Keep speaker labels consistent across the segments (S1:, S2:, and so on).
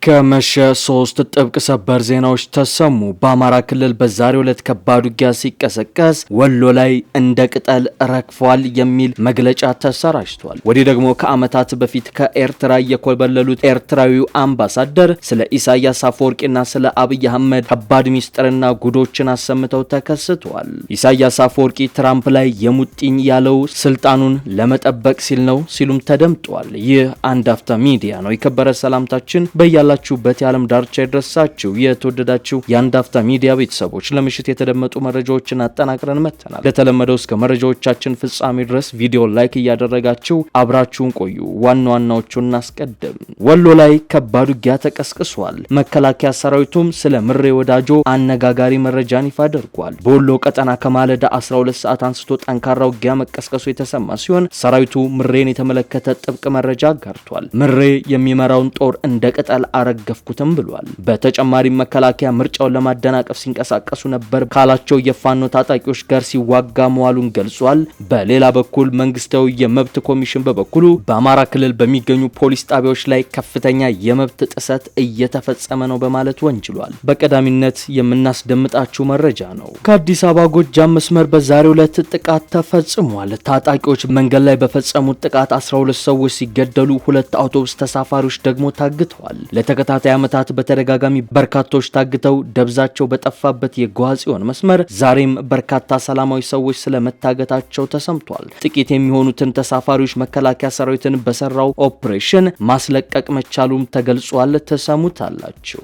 S1: ከመሸ 3 ጥብቅ ሰበር ዜናዎች ተሰሙ። በአማራ ክልል በዛሬው ዕለት ከባድ ውጊያ ሲቀሰቀስ ወሎ ላይ እንደ ቅጠል ረግፏል የሚል መግለጫ ተሰራጭቷል። ወዲህ ደግሞ ከዓመታት በፊት ከኤርትራ የኮበለሉት ኤርትራዊው አምባሳደር ስለ ኢሳያስ አፈወርቂና ስለ አብይ አህመድ ከባድ ሚስጥርና ጉዶችን አሰምተው ተከስተዋል። ኢሳያስ አፈወርቂ ትራምፕ ላይ የሙጥኝ ያለው ስልጣኑን ለመጠበቅ ሲል ነው ሲሉም ተደምጧል። ይህ አንድ አፍታ ሚዲያ ነው። የከበረ ሰላምታችን በያላችሁበት የዓለም ዳርቻ ይድረሳችሁ። የተወደዳችሁ የአንድ አፍታ ሚዲያ ቤተሰቦች ለምሽት የተደመጡ መረጃዎችን አጠናቅረን መጥተናል። ለተለመደው እስከ መረጃዎቻችን ፍጻሜ ድረስ ቪዲዮ ላይክ እያደረጋችሁ አብራችሁን ቆዩ። ዋና ዋናዎቹን እናስቀድም። ወሎ ላይ ከባድ ውጊያ ተቀስቅሷል። መከላከያ ሰራዊቱም ስለ ምሬ ወዳጆ አነጋጋሪ መረጃን ይፋ አድርጓል። በወሎ ቀጠና ከማለዳ 12 ሰዓት አንስቶ ጠንካራ ውጊያ መቀስቀሱ የተሰማ ሲሆን ሰራዊቱ ምሬን የተመለከተ ጥብቅ መረጃ አጋርቷል። ምሬ የሚመራውን ጦር እንደ ቅጠል አረገፍኩትም ብሏል። በተጨማሪም መከላከያ ምርጫውን ለማደናቀፍ ሲንቀሳቀሱ ነበር ካላቸው የፋኖ ታጣቂዎች ጋር ሲዋጋ መዋሉን ገልጿል። በሌላ በኩል መንግስታዊ የመብት ኮሚሽን በበኩሉ በአማራ ክልል በሚገኙ ፖሊስ ጣቢያዎች ላይ ከፍተኛ የመብት ጥሰት እየተፈጸመ ነው በማለት ወንጅሏል። በቀዳሚነት የምናስደምጣችሁ መረጃ ነው። ከአዲስ አበባ ጎጃም መስመር በዛሬው ዕለት ጥቃት ተፈጽሟል። ታጣቂዎች መንገድ ላይ በፈጸሙት ጥቃት 12 ሰዎች ሲገደሉ 2 አውቶቡስ ተሳፋሪዎች ደግሞ ታግተዋል። ለተከታታይ ዓመታት በተደጋጋሚ በርካቶች ታግተው ደብዛቸው በጠፋበት የጓጽዮን መስመር ዛሬም በርካታ ሰላማዊ ሰዎች ስለመታገታቸው ተሰምቷል። ጥቂት የሚሆኑትን ተሳፋሪዎች መከላከያ ሰራዊትን በሰራው ኦፕሬሽን ማስለቀቅ መቻሉም ተገልጿል። ተሰሙታላችሁ።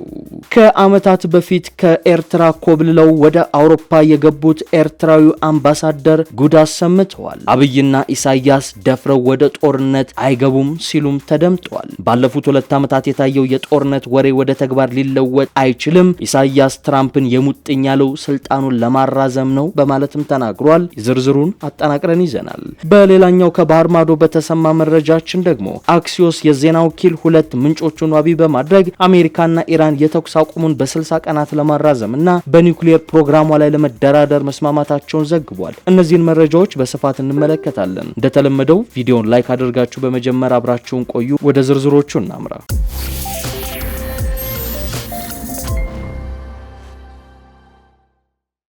S1: ከዓመታት በፊት ከኤርትራ ኮብልለው ወደ አውሮፓ የገቡት ኤርትራዊው አምባሳደር ጉድ አሰምተዋል። አብይና ኢሳያስ ደፍረው ወደ ጦርነት አይገቡም ሲሉም ተደምጧል። ባለፉት 2 ዓመታት የታየው የጦርነት ወሬ ወደ ተግባር ሊለወጥ አይችልም፣ ኢሳያስ ትራምፕን የሙጥኝ ያለው ስልጣኑን ለማራዘም ነው በማለትም ተናግሯል። ዝርዝሩን አጠናቅረን ይዘናል። በሌላኛው ከባህር ማዶ በተሰማ መረጃችን ደግሞ አክሲዮስ የዜና ወኪል 2 ምንጮቹን ዋቢ በማድረግ አሜሪካና ኢራን የተኩስ አቁሙን በ60 ቀናት ለማራዘም እና በኒውክሌር ፕሮግራሟ ላይ ለመደራደር መስማማታቸውን ዘግቧል። እነዚህን መረጃዎች በስፋት እንመለከታለን። እንደተለመደው ቪዲዮን ላይክ አድርጋችሁ በመጀመር አብራችሁን ቆዩ። ወደ ዝርዝሮቹ እናምራ።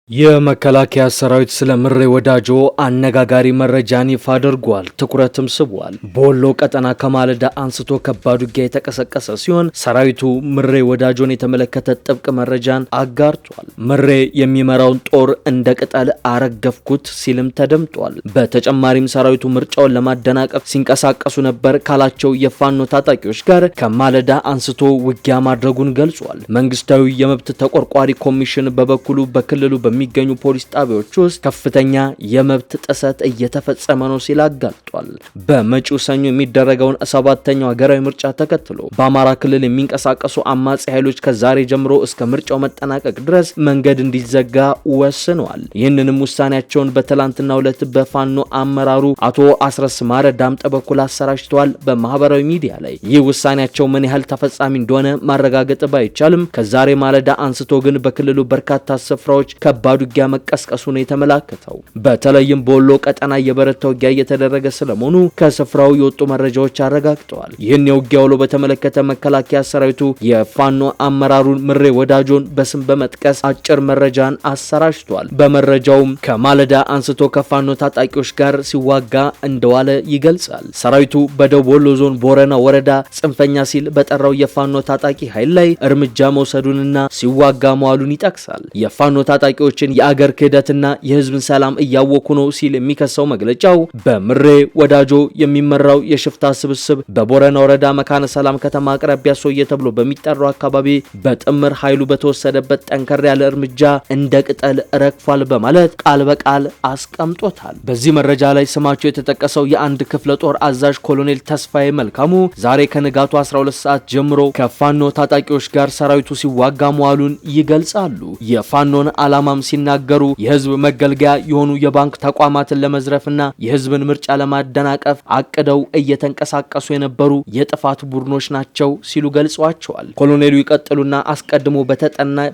S1: የመከላከያ ሰራዊት ስለ ምሬ ወዳጆ አነጋጋሪ መረጃን ይፋ አድርጓል። ትኩረትም ስቧል። በወሎ ቀጠና ከማለዳ አንስቶ ከባድ ውጊያ የተቀሰቀሰ ሲሆን ሰራዊቱ ምሬ ወዳጆን የተመለከተ ጥብቅ መረጃን አጋርቷል። ምሬ የሚመራውን ጦር እንደ ቅጠል አረገፍኩት ሲልም ተደምጧል። በተጨማሪም ሰራዊቱ ምርጫውን ለማደናቀፍ ሲንቀሳቀሱ ነበር ካላቸው የፋኖ ታጣቂዎች ጋር ከማለዳ አንስቶ ውጊያ ማድረጉን ገልጿል። መንግስታዊ የመብት ተቆርቋሪ ኮሚሽን በበኩሉ በክልሉ የሚገኙ ፖሊስ ጣቢያዎች ውስጥ ከፍተኛ የመብት ጥሰት እየተፈጸመ ነው ሲል አጋልጧል። በመጪው ሰኞ የሚደረገውን 7ኛው ሀገራዊ ምርጫ ተከትሎ በአማራ ክልል የሚንቀሳቀሱ አማጺ ኃይሎች ከዛሬ ጀምሮ እስከ ምርጫው መጠናቀቅ ድረስ መንገድ እንዲዘጋ ወስነዋል። ይህንንም ውሳኔያቸውን በትላንትናው ዕለት በፋኖ አመራሩ አቶ አስረስ ማረ ዳምጠ በኩል አሰራጭተዋል። በማህበራዊ ሚዲያ ላይ ይህ ውሳኔያቸው ምን ያህል ተፈጻሚ እንደሆነ ማረጋገጥ ባይቻልም ከዛሬ ማለዳ አንስቶ ግን በክልሉ በርካታ ስፍራዎች ከባድ ውጊያ መቀስቀሱ ነው የተመላከተው። በተለይም በወሎ ቀጠና የበረታ ውጊያ እየተደረገ ስለመሆኑ ከስፍራው የወጡ መረጃዎች አረጋግጠዋል። ይህን የውጊያ ውሎ በተመለከተ መከላከያ ሰራዊቱ የፋኖ አመራሩን ምሬ ወዳጆን በስም በመጥቀስ አጭር መረጃን አሰራጭቷል። በመረጃውም ከማለዳ አንስቶ ከፋኖ ታጣቂዎች ጋር ሲዋጋ እንደዋለ ይገልጻል። ሰራዊቱ በደቡብ ወሎ ዞን ቦረና ወረዳ ጽንፈኛ ሲል በጠራው የፋኖ ታጣቂ ኃይል ላይ እርምጃ መውሰዱንና ሲዋጋ መዋሉን ይጠቅሳል። የፋኖ ታጣቂዎች የአገር ክህደትና የህዝብን ሰላም እያወኩ ነው ሲል የሚከሰው መግለጫው በምሬ ወዳጆ የሚመራው የሽፍታ ስብስብ በቦረና ወረዳ መካነ ሰላም ከተማ አቅራቢያ ሶየ ተብሎ በሚጠራው አካባቢ በጥምር ኃይሉ በተወሰደበት ጠንከር ያለ እርምጃ እንደ ቅጠል ረግፏል በማለት ቃል በቃል አስቀምጦታል። በዚህ መረጃ ላይ ስማቸው የተጠቀሰው የአንድ ክፍለ ጦር አዛዥ ኮሎኔል ተስፋዬ መልካሙ ዛሬ ከንጋቱ 12 ሰዓት ጀምሮ ከፋኖ ታጣቂዎች ጋር ሰራዊቱ ሲዋጋ መዋሉን ይገልጻሉ። የፋኖን ዓላማም ሲናገሩ የህዝብ መገልገያ የሆኑ የባንክ ተቋማትን ለመዝረፍና የህዝብን ምርጫ ለማደናቀፍ አቅደው እየተንቀሳቀሱ የነበሩ የጥፋት ቡድኖች ናቸው ሲሉ ገልጸዋቸዋል። ኮሎኔሉ ይቀጥሉና አስቀድሞ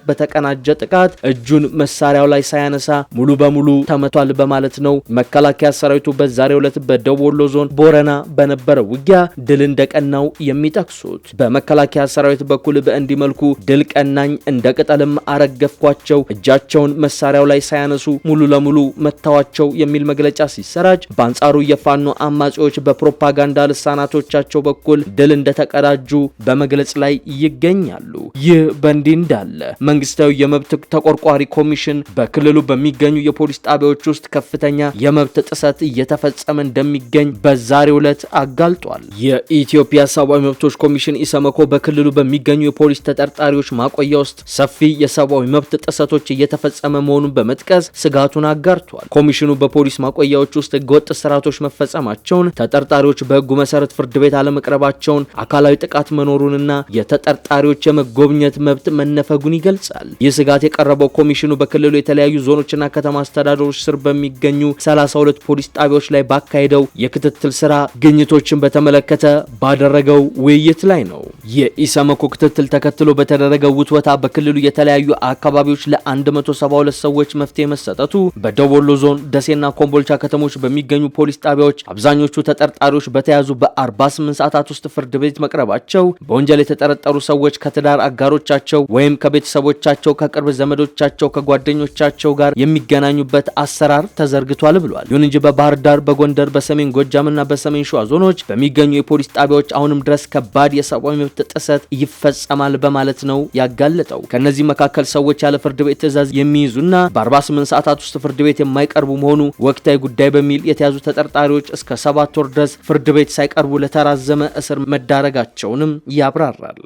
S1: በተቀናጀ ጥቃት እጁን መሳሪያው ላይ ሳያነሳ ሙሉ በሙሉ ተመቷል በማለት ነው መከላከያ ሰራዊቱ በዛሬው ዕለት በደቡብ ወሎ ዞን ቦረና በነበረ ውጊያ ድል እንደቀናው የሚጠቅሱት። በመከላከያ ሰራዊት በኩል በእንዲህ መልኩ ድል ቀናኝ እንደ ቅጠልም አረገፍኳቸው፣ እጃቸውን መሳሪያው ላይ ሳያነሱ ሙሉ ለሙሉ መታዋቸው የሚል መግለጫ ሲሰራጭ፣ በአንጻሩ የፋኖ አማጺዎች በፕሮፓጋንዳ ልሳናቶቻቸው በኩል ድል እንደተቀዳጁ በመግለጽ ላይ ይገኛሉ። ይህ በእንዲህ እንዳለ መንግስታዊ የመብት ተቆርቋሪ ኮሚሽን በክልሉ በሚገኙ የፖሊስ ጣቢያዎች ውስጥ ከፍተኛ የመብት ጥሰት እየተፈጸመ እንደሚገኝ በዛሬው ዕለት አጋልጧል። የኢትዮጵያ ሰብአዊ መብቶች ኮሚሽን ኢሰመኮ በክልሉ በሚገኙ የፖሊስ ተጠርጣሪዎች ማቆያ ውስጥ ሰፊ የሰብአዊ መብት ጥሰቶች እየተፈጸመ መሆኑን በመጥቀስ ስጋቱን አጋርቷል። ኮሚሽኑ በፖሊስ ማቆያዎች ውስጥ ህገወጥ ስርዓቶች መፈጸማቸውን፣ ተጠርጣሪዎች በህጉ መሰረት ፍርድ ቤት አለመቅረባቸውን፣ አካላዊ ጥቃት መኖሩንና የተጠርጣሪዎች የመጎብኘት መብት መነፈጉን ይገልጻል። ይህ ስጋት የቀረበው ኮሚሽኑ በክልሉ የተለያዩ ዞኖችና ከተማ አስተዳደሮች ስር በሚገኙ 32 ፖሊስ ጣቢያዎች ላይ ባካሄደው የክትትል ስራ ግኝቶችን በተመለከተ ባደረገው ውይይት ላይ ነው። የኢሰመኮ ክትትል ተከትሎ በተደረገው ውትወታ በክልሉ የተለያዩ አካባቢዎች ለ172 ሰዎች መፍትሄ መሰጠቱ፣ በደቡብ ወሎ ዞን ደሴና ኮምቦልቻ ከተሞች በሚገኙ ፖሊስ ጣቢያዎች አብዛኞቹ ተጠርጣሪዎች በተያዙ በ48 ሰዓታት ውስጥ ፍርድ ቤት መቅረባቸው፣ በወንጀል የተጠረጠሩ ሰዎች ከትዳር አጋሮቻቸው ወይም ከቤተሰቦቻቸው፣ ከቅርብ ዘመዶቻቸው፣ ከጓደኞቻቸው ጋር የሚገናኙበት አሰራር ተዘርግቷል ብሏል። ይሁን እንጂ በባህር ዳር፣ በጎንደር፣ በሰሜን ጎጃምና በሰሜን ሸዋ ዞኖች በሚገኙ የፖሊስ ጣቢያዎች አሁንም ድረስ ከባድ የሰብአዊ መብት ጥሰት ይፈጸማል በማለት ነው ያጋለጠው። ከነዚህ መካከል ሰዎች ያለ ፍርድ ቤት ትዕዛዝ የሚይዙና በ48 ሰዓታት ውስጥ ፍርድ ቤት የማይቀርቡ መሆኑ፣ ወቅታዊ ጉዳይ በሚል የተያዙ ተጠርጣሪዎች እስከ 7 ወር ድረስ ፍርድ ቤት ሳይቀርቡ ለተራዘመ እስር መዳረጋቸውንም ያብራራል።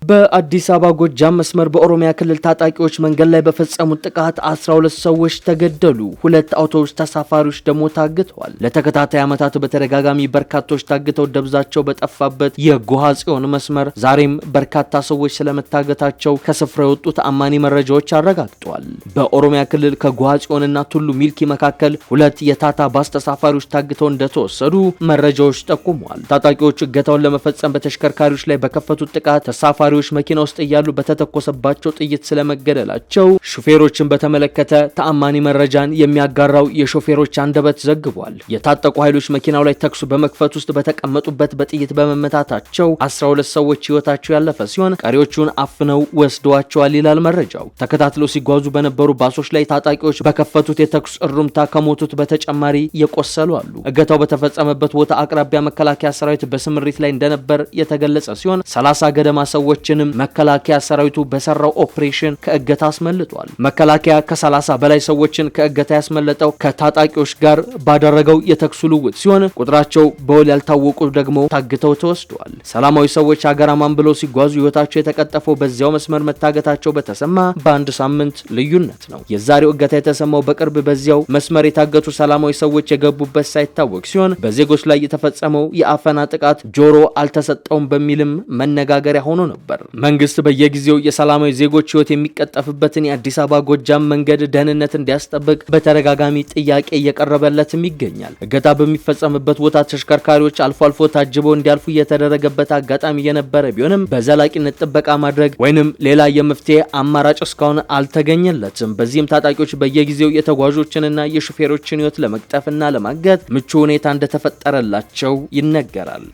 S1: በአዲስ አበባ ጎጃም መስመር በኦሮሚያ ክልል ታጣቂዎች መንገድ ላይ በፈጸሙት ጥቃት 12 ሰዎች ተገደሉ። 2 አውቶቡስ ተሳፋሪዎች ደግሞ ታግተዋል። ለተከታታይ ዓመታት በተደጋጋሚ በርካቶች ታግተው ደብዛቸው በጠፋበት የጎሃ ጽዮን መስመር ዛሬም በርካታ ሰዎች ስለመታገታቸው ከስፍራ የወጡ ተአማኒ መረጃዎች አረጋግጠዋል። በኦሮሚያ ክልል ከጎሃ ጽዮንና ቱሉ ሚልኪ መካከል 2 የታታ ባስ ተሳፋሪዎች ታግተው እንደተወሰዱ መረጃዎች ጠቁመዋል። ታጣቂዎቹ እገታውን ለመፈጸም በተሽከርካሪዎች ላይ በከፈቱት ጥቃት ተሳፋሪዎች መኪና ውስጥ እያሉ በተተኮሰባቸው ጥይት ስለመገደላቸው ሹፌሮችን በተመለከተ ተአማኒ መረጃን የሚያጋራው የሾፌሮች አንደበት ዘግቧል። የታጠቁ ኃይሎች መኪናው ላይ ተኩስ በመክፈት ውስጥ በተቀመጡበት በጥይት በመመታታቸው 12 ሰዎች ህይወታቸው ያለፈ ሲሆን ቀሪዎቹን አፍነው ወስደዋቸዋል ይላል መረጃው። ተከታትለው ሲጓዙ በነበሩ ባሶች ላይ ታጣቂዎች በከፈቱት የተኩስ እሩምታ ከሞቱት በተጨማሪ የቆሰሉ አሉ። እገታው በተፈጸመበት ቦታ አቅራቢያ መከላከያ ሰራዊት በስምሪት ላይ እንደነበር የተገለጸ ሲሆን 30 ገደማ ሰዎች መከላከያ ሰራዊቱ በሰራው ኦፕሬሽን ከእገታ አስመልጧል። መከላከያ ከ30 በላይ ሰዎችን ከእገታ ያስመለጠው ከታጣቂዎች ጋር ባደረገው የተኩስ ልውውጥ ሲሆን ቁጥራቸው በውል ያልታወቁ ደግሞ ታግተው ተወስደዋል። ሰላማዊ ሰዎች ሀገር አማን ብለው ሲጓዙ ህይወታቸው የተቀጠፈው በዚያው መስመር መታገታቸው በተሰማ በአንድ ሳምንት ልዩነት ነው። የዛሬው እገታ የተሰማው በቅርብ በዚያው መስመር የታገቱ ሰላማዊ ሰዎች የገቡበት ሳይታወቅ ሲሆን በዜጎች ላይ የተፈጸመው የአፈና ጥቃት ጆሮ አልተሰጠውም በሚልም መነጋገሪያ ሆኖ ነበር። መንግስት በየጊዜው የሰላማዊ ዜጎች ህይወት የሚቀጠፍበትን የአዲስ አበባ ጎጃም መንገድ ደህንነት እንዲያስጠብቅ በተደጋጋሚ ጥያቄ እየቀረበለትም ይገኛል። እገታ በሚፈጸምበት ቦታ ተሽከርካሪዎች አልፎ አልፎ ታጅበው እንዲያልፉ እየተደረገበት አጋጣሚ የነበረ ቢሆንም በዘላቂነት ጥበቃ ማድረግ ወይንም ሌላ የመፍትሄ አማራጭ እስካሁን አልተገኘለትም። በዚህም ታጣቂዎች በየጊዜው የተጓዦችንና የሹፌሮችን ህይወት ለመቅጠፍና ለማገት ምቹ ሁኔታ እንደተፈጠረላቸው ይነገራል።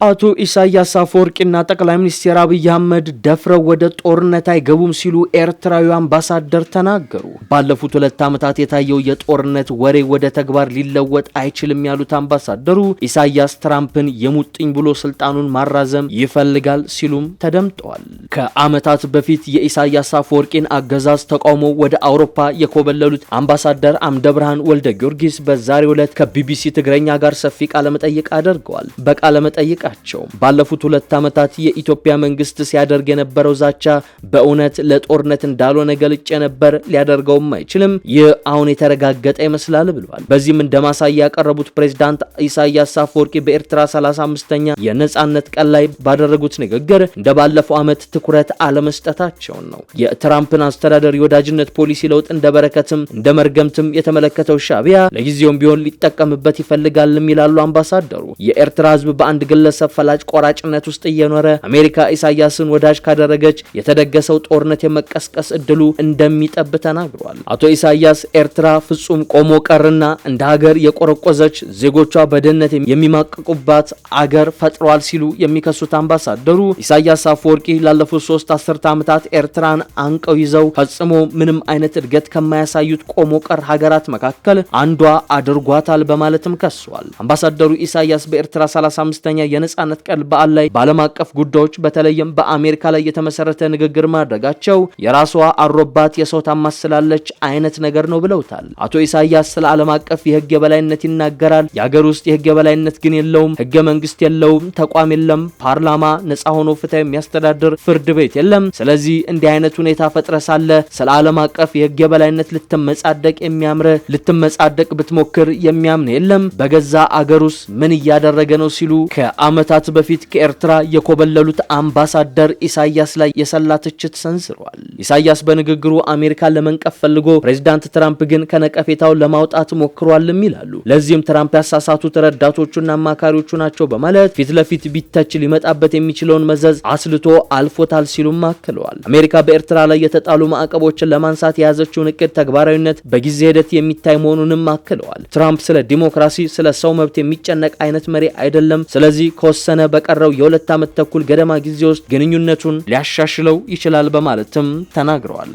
S1: አቶ ኢሳያስ አፈወርቂና ጠቅላይ ሚኒስትር አብይ አህመድ ደፍረው ወደ ጦርነት አይገቡም ሲሉ ኤርትራዊ አምባሳደር ተናገሩ። ባለፉት 2 ዓመታት የታየው የጦርነት ወሬ ወደ ተግባር ሊለወጥ አይችልም ያሉት አምባሳደሩ ኢሳያስ ትራምፕን የሙጥኝ ብሎ ስልጣኑን ማራዘም ይፈልጋል ሲሉም ተደምጠዋል። ከዓመታት በፊት የኢሳያስ አፈወርቂን አገዛዝ ተቃውሞ ወደ አውሮፓ የኮበለሉት አምባሳደር አምደብርሃን ወልደ ጊዮርጊስ በዛሬው ዕለት ከቢቢሲ ትግረኛ ጋር ሰፊ ቃለ መጠይቅ አድርገዋል። በቃለ መጠይቅ አይበቃቸውም። ባለፉት 2 ዓመታት የኢትዮጵያ መንግስት ሲያደርግ የነበረው ዛቻ በእውነት ለጦርነት እንዳልሆነ ገልጬ ነበር፣ ሊያደርገውም አይችልም። ይህ አሁን የተረጋገጠ ይመስላል ብለዋል። በዚህም እንደማሳያ ያቀረቡት ፕሬዝዳንት ኢሳያስ አፈወርቂ በኤርትራ 35ኛ የነጻነት ቀን ላይ ባደረጉት ንግግር እንደባለፈው ዓመት ትኩረት አለመስጠታቸውን ነው። የትራምፕን አስተዳደር የወዳጅነት ፖሊሲ ለውጥ እንደበረከትም እንደመርገምትም የተመለከተው ሻዕቢያ ለጊዜውም ቢሆን ሊጠቀምበት ይፈልጋልም ይላሉ አምባሳደሩ። የኤርትራ ህዝብ በአንድ ግለሰብ ፈላጭ ቆራጭነት ውስጥ እየኖረ አሜሪካ ኢሳያስን ወዳጅ ካደረገች የተደገሰው ጦርነት የመቀስቀስ እድሉ እንደሚጠብ ተናግሯል። አቶ ኢሳያስ ኤርትራ ፍጹም ቆሞ ቀርና እንደ ሀገር የቆረቆዘች ዜጎቿ በደህንነት የሚማቅቁባት አገር ፈጥሯል ሲሉ የሚከሱት አምባሳደሩ ኢሳያስ አፈወርቂ ላለፉት 3 አስርተ ዓመታት ኤርትራን አንቀው ይዘው ፈጽሞ ምንም አይነት እድገት ከማያሳዩት ቆሞ ቀር ሀገራት መካከል አንዷ አድርጓታል በማለትም ከሷል። አምባሳደሩ ኢሳያስ በኤርትራ 35ኛ የነጻነት ቀን በዓል ላይ በዓለም አቀፍ ጉዳዮች በተለይም በአሜሪካ ላይ የተመሰረተ ንግግር ማድረጋቸው የራሷ አሮባት የሰው ታማስላለች አይነት ነገር ነው ብለውታል። አቶ ኢሳያስ ስለ ዓለም አቀፍ የህግ የበላይነት ይናገራል። የሀገር ውስጥ የህግ የበላይነት ግን የለውም፣ ህገ መንግስት የለውም፣ ተቋም የለም፣ ፓርላማ ነጻ ሆኖ ፍትህ የሚያስተዳድር ፍርድ ቤት የለም። ስለዚህ እንዲህ አይነት ሁኔታ ፈጥረ ሳለ ስለ ዓለም አቀፍ የህግ የበላይነት ልትመጻደቅ የሚያምርህ ልትመጻደቅ ብትሞክር የሚያምን የለም። በገዛ አገሩስ ምን እያደረገ ነው ሲሉ ከአመታት በፊት ከኤርትራ የኮበለሉት አምባሳደር ኢሳያስ ላይ የሰላ ትችት ሰንዝረዋል። ኢሳያስ በንግግሩ አሜሪካን ለመንቀፍ ፈልጎ ፕሬዝዳንት ትራምፕ ግን ከነቀፌታው ለማውጣት ሞክሯልም ይላሉ። ለዚህም ትራምፕ ያሳሳቱት ረዳቶቹና አማካሪዎቹ ናቸው በማለት ፊት ለፊት ቢተች ሊመጣበት የሚችለውን መዘዝ አስልቶ አልፎታል ሲሉም አክለዋል። አሜሪካ በኤርትራ ላይ የተጣሉ ማዕቀቦችን ለማንሳት የያዘችውን እቅድ ተግባራዊነት በጊዜ ሂደት የሚታይ መሆኑንም አክለዋል። ትራምፕ ስለ ዲሞክራሲ፣ ስለ ሰው መብት የሚጨነቅ አይነት መሪ አይደለም። ስለዚህ ከወሰነ በቀረው የ2 ዓመት ተኩል ገደማ ጊዜ ውስጥ ግንኙነቱን ሊያሻሽለው ይችላል በማለትም ተናግረዋል።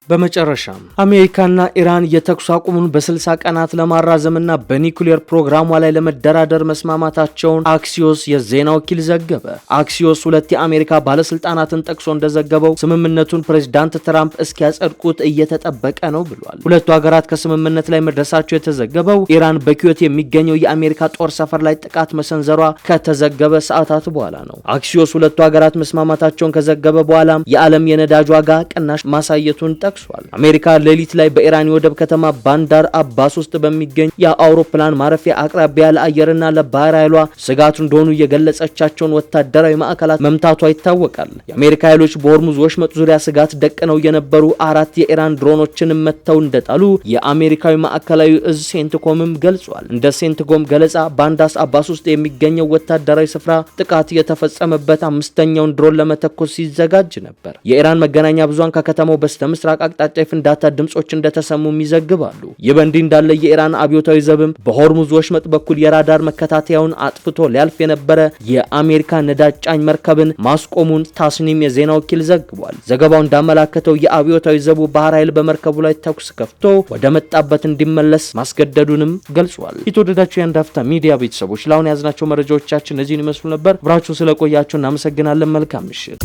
S1: በመጨረሻም አሜሪካና ኢራን የተኩስ አቁሙን በ60 ቀናት ለማራዘምና በኒውክሌር ፕሮግራሟ ላይ ለመደራደር መስማማታቸውን አክሲዮስ የዜና ወኪል ዘገበ። አክሲዮስ 2 የአሜሪካ ባለስልጣናትን ጠቅሶ እንደዘገበው ስምምነቱን ፕሬዝዳንት ትራምፕ እስኪያጸድቁት እየተጠበቀ ነው ብሏል። ሁለቱ ሀገራት ከስምምነት ላይ መድረሳቸው የተዘገበው ኢራን በኩዌት የሚገኘው የአሜሪካ ጦር ሰፈር ላይ ጥቃት መሰንዘሯ ከተዘገበ ሰዓታት በኋላ ነው። አክሲዮስ ሁለቱ ሀገራት መስማማታቸውን ከዘገበ በኋላም የዓለም የነዳጅ ዋጋ ቅናሽ ማሳየቱን ጠቅሷል። አሜሪካ ሌሊት ላይ በኢራን የወደብ ከተማ ባንዳር አባስ ውስጥ በሚገኝ የአውሮፕላን ማረፊያ አቅራቢያ ለአየርና ለባህር ኃይሏ ስጋት እንደሆኑ የገለጸቻቸውን ወታደራዊ ማዕከላት መምታቷ ይታወቃል። የአሜሪካ ኃይሎች በሆርሙዝ ወሽመጥ ዙሪያ ስጋት ደቅነው የነበሩ 4 የኢራን ድሮኖችን መተው እንደጣሉ የአሜሪካዊ ማዕከላዊ እዝ ሴንትኮምም ገልጿል። እንደ ሴንትኮም ገለጻ ባንዳስ አባስ ውስጥ የሚገኘው ወታደራዊ ስፍራ ጥቃት የተፈጸመበት 5ኛውን ድሮን ለመተኮስ ሲዘጋጅ ነበር። የኢራን መገናኛ ብዙሃን ከከተማው በስተምስራቅ አቅጣጫ የፍንዳታ ድምጾች እንደተሰሙ ይዘግባሉ። ይህ በእንዲህ እንዳለ የኢራን አብዮታዊ ዘብም በሆርሙዝ ወሽመጥ በኩል የራዳር መከታተያውን አጥፍቶ ሊያልፍ የነበረ የአሜሪካ ነዳጅ ጫኝ መርከብን ማስቆሙን ታስኒም የዜና ወኪል ዘግቧል። ዘገባው እንዳመላከተው የአብዮታዊ ዘቡ ባህር ኃይል በመርከቡ ላይ ተኩስ ከፍቶ ወደ መጣበት እንዲመለስ ማስገደዱንም ገልጿል። የተወደዳችሁ የአንድ አፍታ ሚዲያ ቤተሰቦች ለአሁን ያዝናቸው መረጃዎቻችን እዚህን ይመስሉ ነበር። አብራችሁን ስለቆያችሁ እናመሰግናለን። መልካም ምሽት።